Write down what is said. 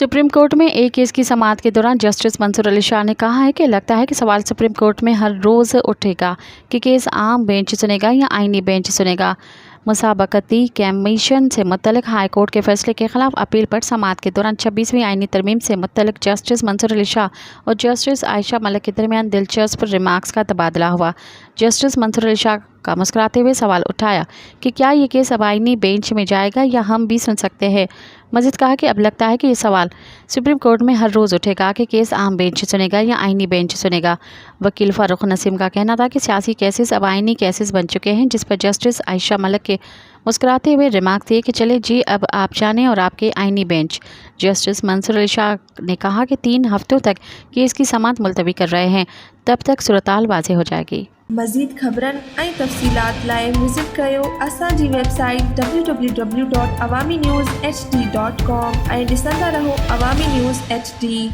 Supreme court में एक case की समाअत के दौरान जस्टिस मंसूर अली शाह ने कहा है कि लगता है कि सवाल सुप्रीम कोर्ट में हर रोज़ उठेगा कि केस आम बेंच सुनेगा या आईनी बेंच सुनेगा। मुसाबकती कमीशन से मुतल्लिक़ हाई कोर्ट के फैसले के खिलाफ अपील पर समाअत के दौरान 26वीं आईनी तरमीम से मुतल्लिक़ जस्टिस मंसूर अली शाह और जस्टिस आयशा मलिक के दरमियान दिलचस्प रिमार्क्स का तबादला हुआ। जस्टिस मंसूर अली शाह का मुस्कुराते हुए सवाल उठाया कि क्या ये केस अब आईनी बेंच में जाएगा या हम भी सुन सकते हैं। मज़ीद कहा कि अब लगता है कि ये सवाल सुप्रीम कोर्ट में हर रोज़ उठेगा कि केस आम बेंच सुनेगा या आईनी बेंच सुनेगा। वकील फ़ारूक नसीम का कहना था कि सियासी केसेस अब आईनी केसेस बन चुके हैं, जिस पर जस्टिस आयशा मलिक के मुस्कुराते हुए रिमार्क दिए कि चले जी अब आप जानें और आपके आईनी बेंच। जस्टिस मंसूर अली शाह ने कहा कि 3 हफ्तों तक केस की समाअत मुलतवी कर रहे हैं, तब तक सूरत-हाल वाज़ेह हो जाएगी। मज़ीद ख़बरनि ऐं तफ़सीलात लाइ विज़िट कयो असांजी वेबसाइट www.awamiNewsHD.com ऐं ॾिसंदा रहो अवामी न्यूज़ HD।